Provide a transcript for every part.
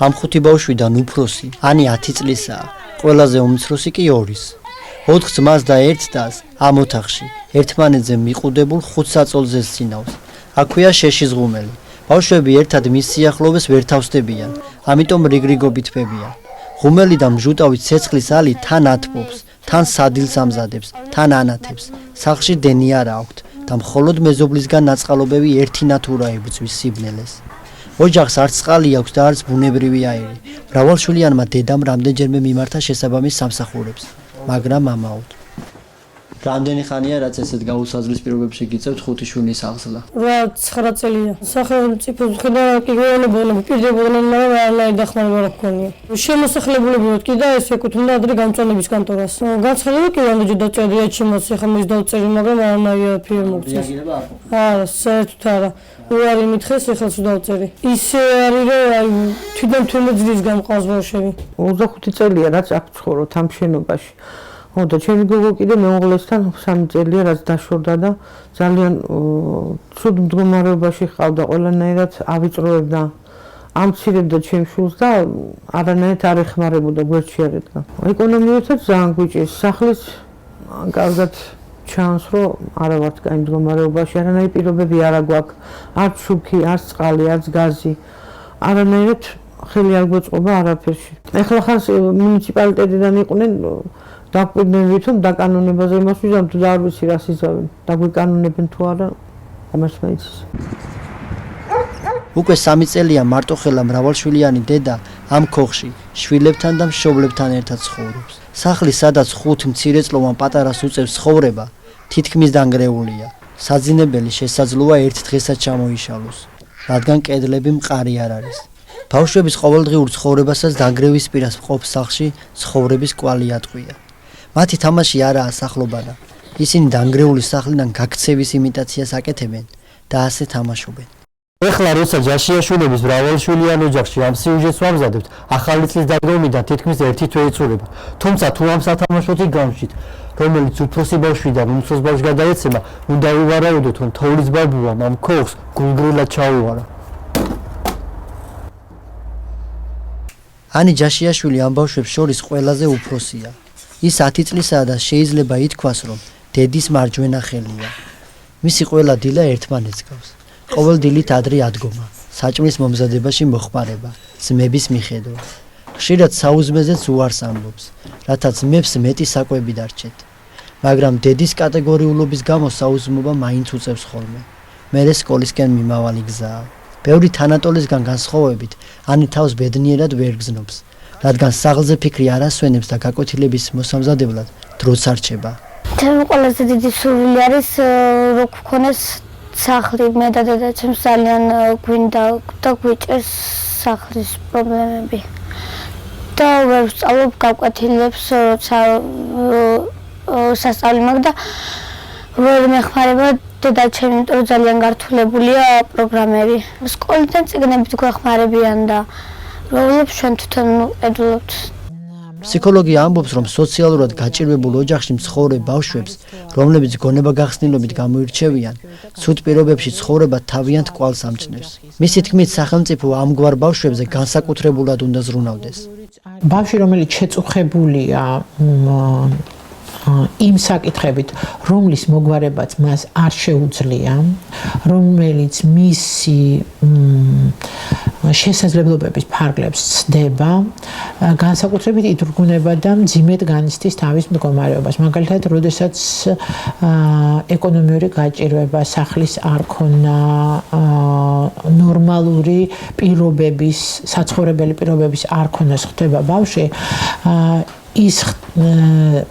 ამ ხუთი ბავშვიდან უფროსი ანი 10 წლისაა, ყველაზე უმცროსი კი 2-ის. 4 ძმას და 1 დას ამ ოთახში ერთმანეთზე მიყუდებულ 5 საწოლზე სცინავს. აქვეა შეშის ღუმელი. ბავშვები ერთად მის სიახლოვეს ვერ თავსდებიან, ამიტომ რიგრიგობით ფებიან. ღუმელიდან მჟუტავით ცეცხლის ალი თან ათბობს, თან სადილს ამზადებს, თან ანათებს. სახლში დენი არ აქვთ და მხოლოდ მეზობლისგან ნაწყალობები ერთი ნათურა ებრძვის სიბნელეს. ოჯახს არც წყალი აქვს და არც ბუნებრივი აირი. მრავალშვილიანმა დედამ რამდენჯერმე მიმართა შესაბამის სამსახურებს, მაგრამ ამაოდ. რამდენი ხანია რაც ესეთ გაუსაზღვის პირობებში გიწევთ 5 შვილის აღზრდა? 9 წელია. სახელმწიფოს მხრიდან კიგეონებოდნენ, პირდებოდნენ, მაგრამ არანაირი დახმარება არ ჰქონია. შემოსახლებულებოდ კი და ეს ეკუთვნოდა ადრე გამწვანების კანტორას. განცხადება კი რამდენჯერ დაწერია ჩემს ახლა მის დავწერი, მაგრამ არანაირი არაფერი მოგწეს. რეაგირება არ ყოფილა. არა, საერთოდ არა. უარი მითხეს, ეხლა სულ დავწერი. ისე არის, რომ თვითონ თემოძლის გამყავს ბავშვები. 25 წელია რაც აქ ცხოვრობ ამ შენობაში. და ჩემი გოგო კიდე მეუღლესთან 3 წელია რაც დაშორდა და ძალიან ცუდ მდგომარეობაში ყავდა, ყველანაირად ავიწროებდა, ამცირებდა ჩემს შვილს და არანაირად არ ეხმარებოდა, გვერდში არ ედგა. ეკონომიათაც ძალიან გვიჭირს, სახლის კარგად ჩანს, რომ არა ვართ კაი მდგომარეობაში, არანაირი პირობები არ გვაქვს, არც შუქი, არც წყალი, არც გაზი, არანაირად ხელი არ გვეწყობა არაფერში. ეხლა ხან მუნიციპალიტეტიდან იყვნენ დაგვიყვნენ ვითომ დაკანონებაზე იმას ვიზამ თუ არ ვიცი რას იზავენ, დაგვიკანონებენ თუ არა, ამას მეცეს. უკვე 3 წელია მარტოხელა მრავალშვილიანი დედა ამ ქოხში შვილებთან და მშობლებთან ერთად ცხოვრობს. სახლი, სადაც 5 მცირეწლოვან პატარას უწევს ცხოვრება, თითქმის დანგრეულია. საძინებელი შესაძლოა ერთ დღესაც ჩამოიშალოს, რადგან კედლები მყარი არ არის. ბავშვების ყოველდღიურ ცხოვრებასაც დანგრევის პირას მყოფ სახლში ცხოვრების კვალი ატყვია. მათი თამაში არაა სახლობანა. ისინი დანგრეული სახლიდან გაქცევის იმიტაციას აკეთებენ და ასე თამაშობენ. ეხლა როცა ჯაშიაშვილების მრავალშვილიან ოჯახში ამ სიუჟეტს ვამზადებთ, ახალი წლის დაგროვებიდან თითქმის 1 თვე იცვლება. თუმცა თუ ამ სათამაშოთი გამშვით, რომელიც უფროსი ბავშვიდან უმცროს ბავშვს გადაეცემა, უნდა ვივარაუდოთ, რომ თოვლის ბაბუამ ამ ქოხს გულგრილად ჩაუვარა. ანი ჯაშიაშვილი ამ ბავშვებს შორის ყველაზე უფროსია. ის 10 წლისაა და შეიძლება ითქვას, რომ დედის მარჯვენა ხელია. მისი ყველა დილა ერთმანეთს გავს. ყოველ დილით ადრე ადგომა, საჭმლის მომზადებაში მოხმარება, ძმების მიხედვა. ხშირად საუზმეზეც უარს ამბობს, რათა ძმებს მეტი საკვები დარჩეთ. მაგრამ დედის კატეგორიულობის გამო საუზმობა მაინც უწევს ხოლმე. მერე სკოლისკენ მიმავალი გზაა. ბევრი თანატოლისგან განსხვავებით, ანი თავს ბედნიერად ვერ გზნობს, რადგან საღლზე ფიქრი არ ასვენებს და გაკვეთილების მოსამზადებლად დროც არ რჩება. ჩემი ყველაზე დიდი სურვილი არის, რომ გქონდეს სახლი, მე და დედაცემს ძალიან გვინდა და გვიჭერს სახლის პრობლემები. და ვერ ვსწავლობ გაკვეთილებს, როცა სასწავლი მაქვს და ვერ მეხმარება დედაჩემი, იმიტომ რომ ძალიან გართულებულია პროგრამები. სკოლიდან წიგნებით გვეხმარებიან და როლებს ჩვენ თვითონ ვყიდულობთ. ფსიქოლოგი ამბობს, რომ სოციალურად გაჭირვებულ ოჯახში მცხოვრებ ბავშვებს, რომლებიც გონება გახსნილობით გამოირჩევიან, ცუდ პირობებში ცხოვრება თავიანთ კვალს ამჩნევს. მისი თქმით, სახელმწიფო ამგვარ ბავშვებზე განსაკუთრებულად უნდა ზრუნავდეს. ბავშვი, რომელიც შეწუხებულია იმ საკითხებით, რომლის მოგვარებაც მას არ შეუძლია, რომელიც მისი შესაძლებლობების ფარგლებს ცდება, განსაკუთრებით იდრგუნება და მძიმედ განიცდის თავის მდგომარეობას. მაგალითად, როდესაც ეკონომიური გაჭირვება, სახლის არ ქონა, ნორმალური პირობების, საცხოვრებელი პირობების არ ქონას ხდება ბავშვი, ის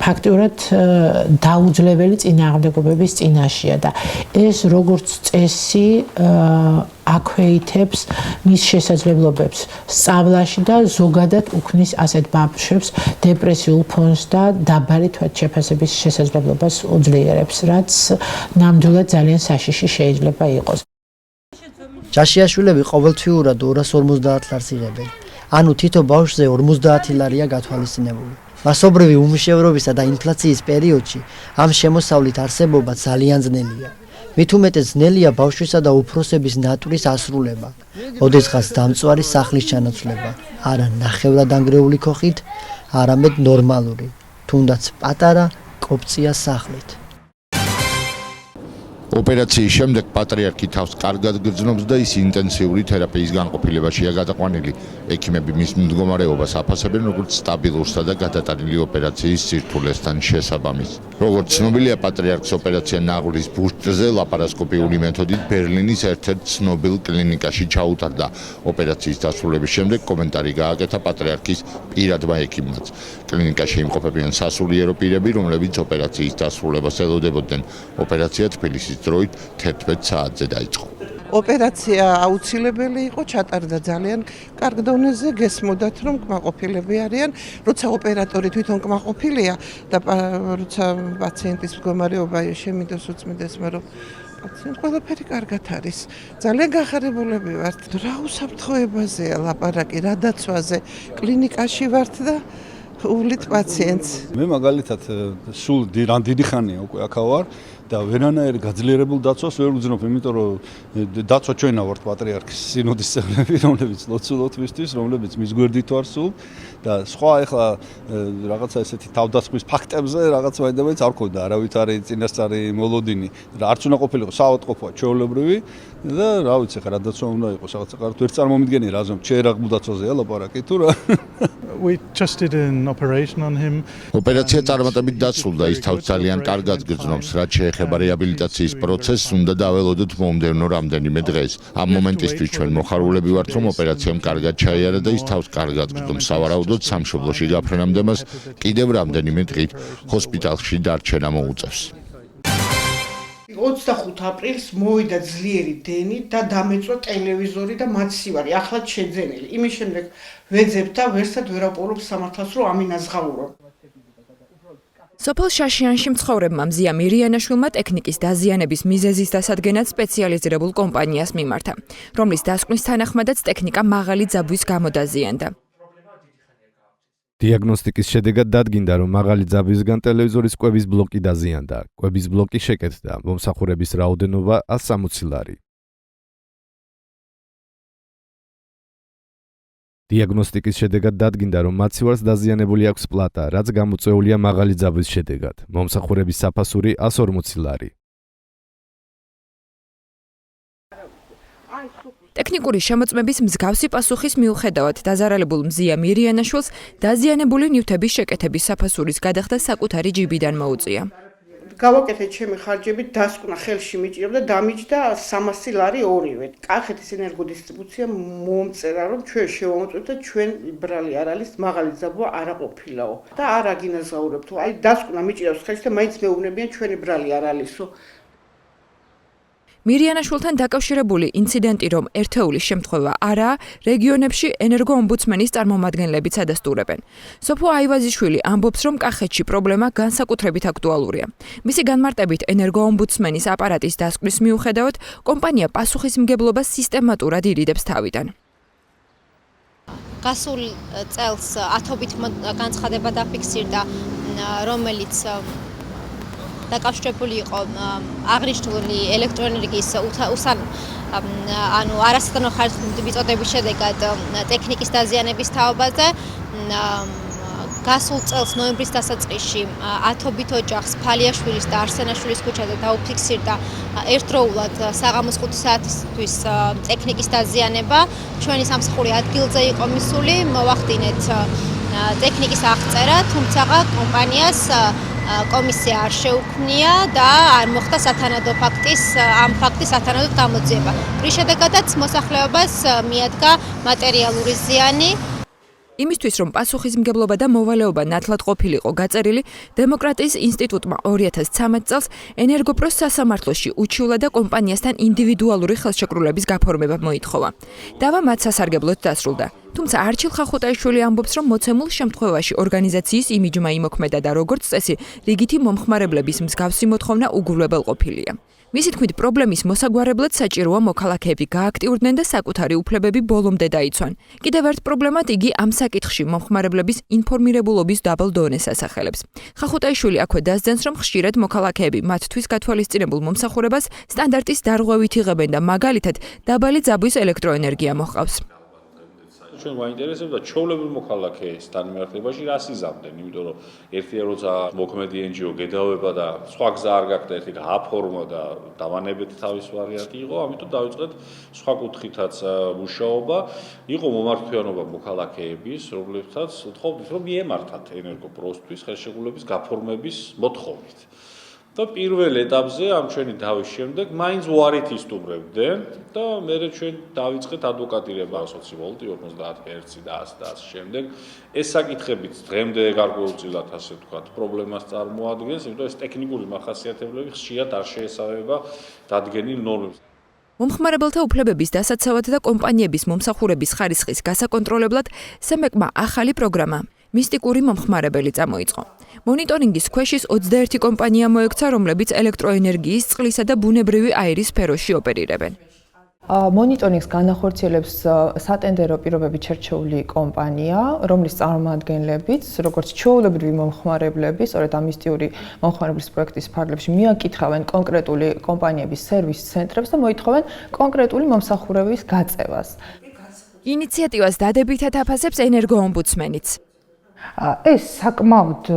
ფაქტიურად დაუძლეველი წინააღმდეგობების წინაშეა და ეს როგორც წესი აქვეითებს მის შესაძლებლობებს სწავლაში და ზოგადად უქმნის ასეთ ბავშვებს დეპრესიულ ფონს და დაბალი თვალშეფასების შესაძლებლობას უძლიერებს, რაც ნამდვილად ძალიან საშიში შეიძლება იყოს. ჯაშიაშვილები ყოველთვიურად 250 ლარს იღებენ. ანუ თითო ბავშვზე 50 ლარია გათვალისწინებული. მასობრივი უმუშევრობისა და ინფლაციის პერიოდში ამ შემოსავლით არსებობა ძალიან ძნელია. მით უმეტეს ძნელია ბავშვისა და უფროსების ნატურის ასრულება, ოდესღაც დამწვარი სახლის ჩანაცვლება, არა ნახევრად დანგრეული ქოხით, არამედ ნორმალური, თუნდაც პატარა კოპწია სახლით. ოპერაციის შემდეგ პატრიარქი თავს კარგად გრძნობს და ის ინტენსიური თერაპიის განყოფილებაშია გადაყვანილი. ექიმები მის მდგომარეობას აფასებენ როგორც სტაბილურსა და გადატანილი ოპერაციის სირთულესთან შესაბამის. როგორც ცნობილია, პატრიარქს ოპერაცია ნაღვლის ბურთზე ლაპარასკოპიული მეთოდით ბერლინის ერთ-ერთ ცნობილ კლინიკაში ჩაუტარდა. ოპერაციის დასრულების შემდეგ კომენტარი გააკეთა პატრიარქის პირადმა ექიმმაც. კლინიკაში იმყოფებიან სასულიერო პირები, რომლებიც ოპერაციის დასრულებას ელოდებოდნენ. ოპერაცია თბილისის დროით 11 საათზე დაიწყო. ოპერაცია აუცილებელი იყო, ჩატარდა ძალიან კარგ დონეზე, გესმოდათ რომ კმაყოფილები არიან, როცა ოპერატორი თვითონ კმაყოფილია და როცა პაციენტის მდგომარეობა შემიდოს უწმიდეს, მაგრამ პაციენტ ყველაფერი კარგად არის. ძალიან გახარებულები ვართ. რა უსაფრთხოებაზეა ლაპარაკი, რა დაცვაზე, კლინიკაში ვართ და უვლით პაციენტს. მე მაგალითად სულ დიდი ხანია უკვე აქ ვარ და ვერანაირ გაძლიერებულ დაცვას ვერ ვგრძნობ, იმიტომ რომ დაცვა ჩვენა ვართ პატრიარქის სინოდის წევრები, რომლებიც ლოცულობისთვის, რომლებიც მის გვერდით ვარ სულ და სხვა ეხლა რაღაცა ესეთი თავდასხმის ფაქტებზე რაღაც ვაიდამაინც არ ქონდა, არავით არის წინასწარი მოლოდინი, არც უნდა ყოფილიყო საავადმყოფოა ჩვეულებრივი და რა ვიცი ხა რა დაცვა უნდა იყოს, რაღაცა კარგად ვერ წარმომიდგენია რა ზომ ჩერაღმულ დაცვაზეა ლაპარაკი თუ რა. We just did an operation on him. ოპერაცია წარმატებით დასრულდა, ის თავს ძალიან კარგად გრძნობს, რაც შეეხება რეაბილიტაციის პროცესს, უნდა დაველოდოთ მომდევნო რამდენიმე დღეს. ამ მომენტისთვის ჩვენ მოხარულები ვართ, რომ ოპერაციამ კარგად ჩაიარა და ის თავს კარგად გრძნობს. სავარაუდოდ სამშობლოში გაფრენამდე მას კიდევ რამდენიმე დღით ჰოსპიტალში დარჩენა მოუწევს. 25 აპრილს მოვიდა ძლიერი დენი და დამეწვა ტელევიზორი და მაცივარი, ახლად შეძენილი. იმის შემდეგ ვეძებ და ვერსად ვერაპოვრობ სამართალს, რომ ამინაზღაურო. სოფელ შაშიანში მცხოვრებმა მზია მირიანაშვილმა ტექნიკის დაზიანების მიზეზის დასადგენად სპეციალიზირებულ კომპანიას მიმართა, რომლის დასკვნის თანახმადაც ტექნიკა მაღალი ძაბვის გამოდაზიანდა. დიაგნოსტიკის შედეგად დადგინდა, რომ მაღალი ძაბვისგან ტელევიზორის კვების ბლოკი დაზიანდა. კვების ბლოკი შეკეთდა, მომსახურების რაოდენობა 160 ლარი. დიაგნოსტიკის შედეგად დადგინდა, რომ მაცივარს დაზიანებული აქვს პლატა, რაც გამოწვეულია მაღალი ძაბვის შედეგად. მომსახურების საფასური 140 ლარი. ტექნიკური შემოწმების მსგავსი პასუხის მიუხედავად დაზარალებულ მზია მირიანაშვილს დაზიანებული ნივთების შეკეთების საფასურის გადახდა საკუთარი ჯიბიდან მოუწია. გავაკეთე ჩემი ხარჯებით, დასკვნა ხელში მიჭირდა, დამიჯდა 300 ლარი ორივე. კახეთის ენერგოდისტრიბუცია მომწერა, რომ ჩვენ შევამოწმებთ და ჩვენ ბრალი არ არის, მაღალი ძაბვა არა ყოფილაო. და არ აგინაზღაურებთ. აი დასკვნა მიჭირავს ხელში და მაინც მეუბნებიან ჩვენი ბრალი არ არისო. მირიანაშვილთან დაკავშირებული ინციდენტი, რომ ერთეულის შემთხვევა არაა, რეგიონებში ენერგოომბუდსმენის წარმომადგენლებიც ადასტურებენ. სოფო აივაზიშვილი ამბობს, რომ კახეთში პრობლემა განსაკუთრებით აქტუალურია. მისი განმარტებით, ენერგოომბუდსმენის აპარატის დასკვნის მიუხედავად, კომპანია პასუხისმგებლობას სისტემატურად ირიდებს თავიდან. გასულ წელს ათობით განცხადება დაფიქსირდა, რომელიც დაკავშირებული იყო აღნიშნული ელექტროენერგიის ანუ არასათანადო ხარჯების მიწოდების შედეგად ტექნიკის დაზიანების თაობაზე. გასულ წელს ნოემბრის დასაწყისში ათობით ოჯახს ფალიაშვილის და არსენაშვილის ქუჩაზე დაუფიქსირდა ერთდროულად საღამოს 5 საათისთვის ტექნიკის დაზიანება. ჩვენი სამსახური ადგილზე იყო მისული, მოვახდინეთ ტექნიკის აღწერა, თუმცა კომპანიას კომისია არ შეუქმნია და არ მოხდა სათანადო ამ ფაქტის სათანადო გამოძიება. რის შედეგადაც მოსახლეობას მიადგა მატერიალური ზიანი. იმისთვის, რომ პასუხისმგებლობა და მოვალეობა ნათლად ყოფილიყო გაწერილი, დემოკრატიის ინსტიტუტმა 2013 წელს ენერგოპროს სასამართლოში უჩიულა და კომპანიასთან ინდივიდუალური ხელშეკრულების გაფორმება მოითხოვა. დავა მათ სასარგებლოდ დასრულდა. თუმცა არჩილ ხახუტაიშვილი ამბობს, რომ მოცემულ შემთხვევაში ორგანიზაციის იმიჯმა იმოქმედა და როგორც წესი, რიგითი მომხმარებლების მსგავსი მოთხოვნა უგულებელყოფილია. მისი თქმით, პრობლემის მოსაგვარებლად საჭიროა მოქალაქეები გააქტიურდნენ და საკუთარი უფლებები ბოლომდე დაიცვან. კიდევ ერთ პრობლემად იგი ამ საკითხში მომხმარებლების ინფორმირებულობის დაბალ დონეს ასახელებს. ხახუტაიშვილი აქვე დასძენს, რომ ხშირად მოქალაქეები მათთვის გათვალისწინებულ მომსახურებას სტანდარტის დარღვევით იღებენ და მაგალითად დაბალი ძაბვის ელექტროენერგია მოჰყავს. ჩვენ გვაინტერესებდა ჩვეულებრივ მოქალაქეს თანმიმართებაში რას იზამდნენ, იმიტომ რომ ერთია როცა მოქმედი NGO გედავება და სხვა გზა არ გაქვს და ერთი გააფორმა და დავანებეთ თავის ვარიანტი იყო, ამიტომ დავიწყეთ სხვა კუთხითაც მუშაობა, იყო მომართვიანობა მოქალაქეების, რომლებსაც ვთხოვთ, რომ მიემართათ ენერგოპროსთვის ხელშეკრულების გაფორმების მოთხოვნით. და პირველ ეტაპზე ამ ჩვენი დავის შემდეგ მაინც უარით ისტუმრებდნენ და მერე ჩვენ დავიწყეთ ადვოკატირება 20 ვოლტი 50 ჰერცი და 100 და ასე შემდეგ. ეს საკითხებიც დღემდე გარკვეულწილად ასე ვთქვათ პრობლემას წარმოადგენს, იმიტომ ეს ტექნიკური მახასიათებლები ხშირად არ შეესაბამება დადგენილ ნორმებს. მომხმარებელთა უფლებების დასაცავად და კომპანიების მომსახურების ხარისხის გასაკონტროლებლად სემეკმა ახალი პროგრამა მისტიკური მომხმარებელი წამოიწყო. მონიტორინგის ქვეშ 21 კომპანია მოექცა, რომლებიც ელექტროენერგიის, წყლისა და ბუნებრივი აირის სფეროში ოპერირებენ. მონიტორინგს განახორციელებს სატენდერო პირობებით შერჩეული კომპანია, რომლის წარმომადგენლებიც, როგორც ჩვეულებრივი მომხმარებლები, სწორედ ამ მისტიური მომხმარებლის პროექტის ფარგლებში მიაკითხავენ კონკრეტული კომპანიების სერვის ცენტრებს და მოითხოვენ კონკრეტული მომსახურების გაწევას. ინიციატივას დადებითად აფასებს ენერგოომბუდსმენიც. ეს საკმაოდ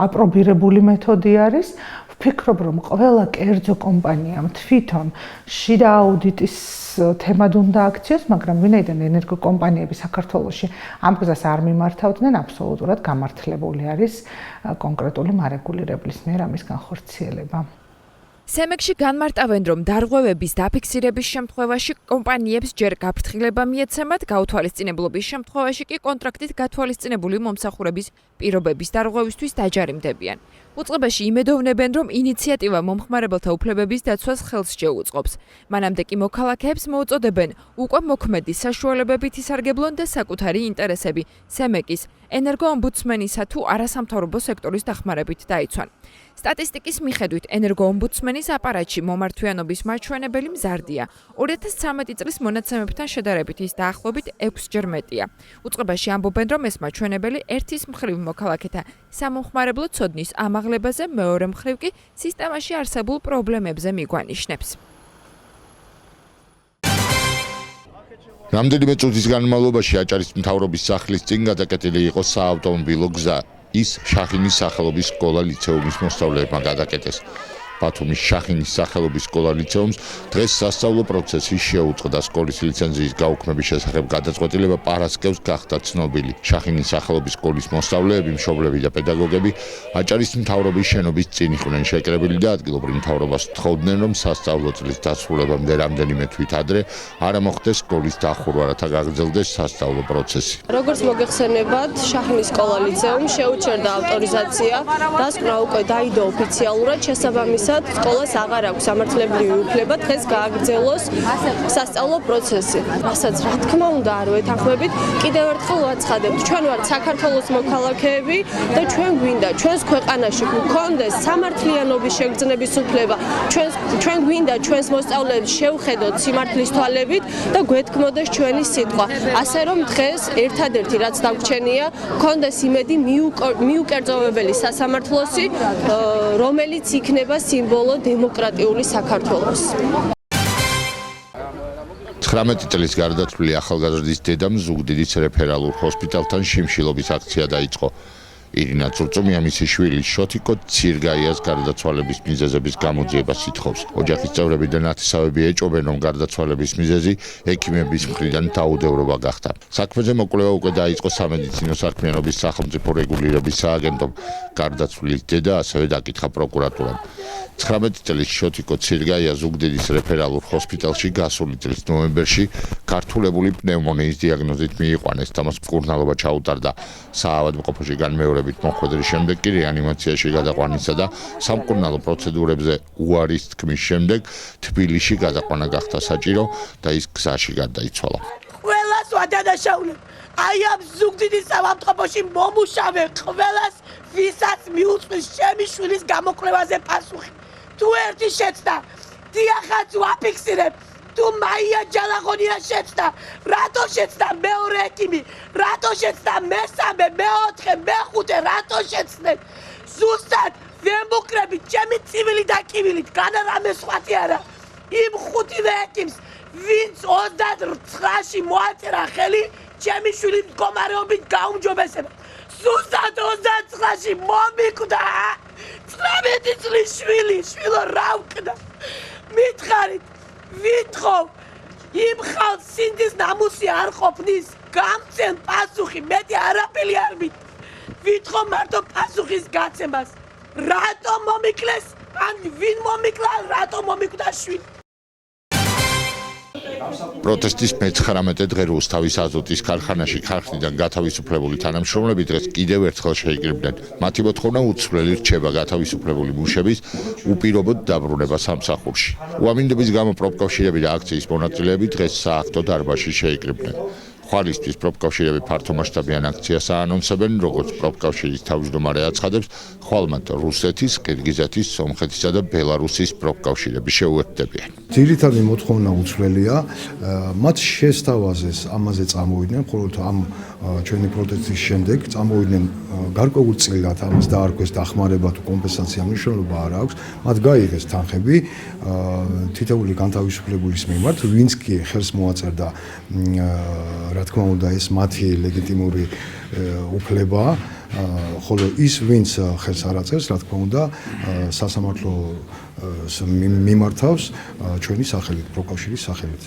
აპრობირებული მეთოდი არის. ვფიქრობ, რომ ყველა კერძო კომპანიამ თვითონ შიდა აუდიტის თემად უნდა აქციოს, მაგრამ ვინაიდან ენერგოკომპანიები საქართველოში ამ გზას არ მიმართავდნენ, აბსოლუტურად გამართლებული არის კონკრეტული მარეგულირებლის მიერ ამის განხორციელება. სემეკში განმარტავენ, რომ დარღვევების დაფიქსირების შემთხვევაში კომპანიებს ჯერ გაფრთხილება მიეცემათ, გაუთვალისწინებლობის შემთხვევაში კი კონტრაქტით გათვალისწინებული მომსახურების პირობების დარღვევისთვის დაჯარიმდებიან. უწყებაში იმედოვნებენ, რომ ინიციატივა მომხმარებელთა უფლებების დაცვას ხელს შეუწყობს. მანამდე კი მოქალაქეებს მოუწოდებენ უკვე მოქმედი საშუალებებით ისარგებლონ და საკუთარი ინტერესები სემეკის, ენერგოომბუდსმენისა თუ არასამთავრობო სექტორის დახმარებით დაიცვან. სტატისტიკის მიხედვით ენერგოომბუდსმენის აპარატში მომართვიანობის მაჩვენებელი მზარდია. 2013 წლის მონაცემებთან შედარებით ის დაახლოებით 6-ჯერ მეტია. უწყებაში ამბობენ, რომ ეს მაჩვენებელი ერთის მხრივ მოქალაქეთა სამომხმარებლო ცოდნის ამაღლებაზე, მეორე მხრივ კი სისტემაში არსებულ პრობლემებზე მიგვანიშნებს. რამდენიმე წუთის განმავლობაში აჭარის მთავრობის სახლის წინ გადაკეტილი იყო საავტომობილო გზა. ის შახინის სახელობის სკოლა-ლიცეუმის მოსწავლეებმა გადაკეტეს. ბათუმის შახინის სახელობის სკოლა-ლიცეუმს დღეს სასწავლო პროცესი შეუწყდა. სკოლის ლიცენზიის გაუქმების შესახებ გადაწყვეტილება პარასკევს გახდა ცნობილი. შახინის სახელობის სკოლის მოსწავლეები, მშობლები და პედაგოგები აჭარის მთავრობის შენობის წინ იყვნენ შეკრებილი და ადგილობრივ მთავრობას თხოვდნენ, რომ სასწავლო წლის დასრულებამდე რამდენიმე თვით ადრე არ მოხდეს სკოლის დახურვა, რათა გაგრძელდეს სასწავლო პროცესი. როგორც მოგეხსენებათ, შახინის სკოლა-ლიცეუმს შეუჩერდა ავტორიზაცია, დასკვნა უკვე დაიდო ოფიციალურად, შესაბამისად სკოლას აღარ აქვს სამართლებრივი უფლება დღეს გააგრძელოს სასწავლო პროცესი. რასაც რა თქმა უნდა არ ვეთანხმებით, კიდევ ერთხელ ვაცხადებთ, ჩვენ ვართ საქართველოს მოქალაქეები და ჩვენ გვინდა ჩვენს ქვეყანაში გქონდეს სამართლიანობის შეგრძნების უფლება. ჩვენ გვინდა ჩვენს მოსწავლეებს შევხედოთ სიმართლის თვალებით და გვეთქმოდეს ჩვენი სიტყვა. ასე რომ დღეს ერთადერთი რაც დაგვრჩენია, გქონდეს იმედი მიუკერძოვებელი სასამართლოსი, რომელიც იქნება სიმბოლო დემოკრატიული საქართველოს. 19 წლის გარდაცვლილი ახალგაზრდის დედამ ზუგდიდის რეფერალურ ჰოსპიტალთან შიმშილობის აქცია დაიწყო. ირინა წურწუმია მისი შვილი შოთიკო ცირგაიას გარდაცვალების მიზეზების გამოძიებას ითხოვს. ოჯახის წევრები და ნათესავები ეჭობენ, რომ გარდაცვალების მიზეზი ექიმების მხრიდან დაუდევრობა გახდა. საქმეზე მოკვლევა უკვე დაიწყო სამედიცინო საქმიანობის სახელმწიფო რეგულირების სააგენტომ. გარდაცვლილის დედა ასევე დაკითხა პროკურატურამ. 19 წლის შოთიკო ცირგაია ზუგდიდის რეფერალურ ჰოსპიტალში გასული წლის ნოემბერში გართულებული პნევმონიის დიაგნოზით მიიყვანეს და მას მკურნალობა ჩაუტარდა. საავადმყოფოში განმეორებით მოხვედრის შემდეგ კი რეანიმაციაში გადაყვანისა და სამკურნალო პროცედურებზე უარის თქმის შემდეგ თბილისში გადაყვანა გახდა საჭირო და ის გზაში გარდაიცვალა. ყველას ვადანაშაულებ. აი ამ ზუგდიდის საავადმყოფოში მომუშავე ყველას, ვისაც მიუწვის ჩემი შვილის გამოკვლევაზე პასუხი. თუ ერთი შეცდა დიახაც ვაფიქსირებ. თუ მაია ჯალაღონია შეცდა, რატო შეცდა მეორე ექიმი, რატო შეცდა მესამე, მეოთხე, მეხუთე, რატო შეცდნენ? ზუსტად ვემუქრებით ჩემი ცივილი და კივილით, განა რამე სხვათი არა. იმ ხუთივე ექიმს, ვინც 29-ში მოაწერა ხელი, ჩემი შვილი მდგომარეობით გაუმჯობესება. ზუსტად 29-ში მომიკვდა 19 წლის შვილი, შვილო რა ვკდა? მითხარით, ვითხოვ, იმ ხალხს სინდის ნამუსი არ ყოფნის, გამცენ პასუხი, მეტი არაფერი არ მით. ვითხოვ მარტო პასუხის გაცემას. რატო მომიკლეს? ან ვინ მომიკლა, რატო მომიკვდა შვილი? პროტესტის მე-19 დღე რუსთავის აზოტის ქარხანაში ქარხნიდან გათავისუფლებული თანამშრომლები დღეს კიდევ ერთხელ შეიკრიბნენ. მათი მოთხოვნა უცვლელი რჩება გათავისუფლებული მუშების უპირობოდ დაბრუნება სამსახურში. უამინდობის გამო პროფკავშირები და აქციის მონაწილეები დღეს სააქტო დარბაზში შეიკრიბნენ. ხვალისთვის პროფკავშირები ფართომასშტაბიან აქციას აანონსებენ, როგორც პროფკავშირის თავმჯდომარე აცხადებს, ხვალმად რუსეთის, ყირგიზეთის, სომხეთისა და ბელარუსის პროფკავშირები შეუერთდებიან. ძირითადი მოთხოვნა უცვლელია, მათ შესთავაზეს ამაზე წამოვიდნენ, მხოლოდ ამ ჩვენი პროტესტის შემდეგ წამოვიდნენ გარკვეულწილად ამას დაარქვეს დახმარება თუ კომპენსაცია მნიშვნელობა არ აქვს, მათ გაიღეს თანხები თითოეული განთავისუფლებულის მიმართ, ვინც კი ხელს მოაწერდა რა თქმა უნდა ეს მათი ლეგიტიმური უფლებაა, ხოლო ის ვინც ხელს არ აწერს, რა თქმა უნდა სასამართლო მიმართავს ჩვენი სახელით, პროკავშირის სახელით.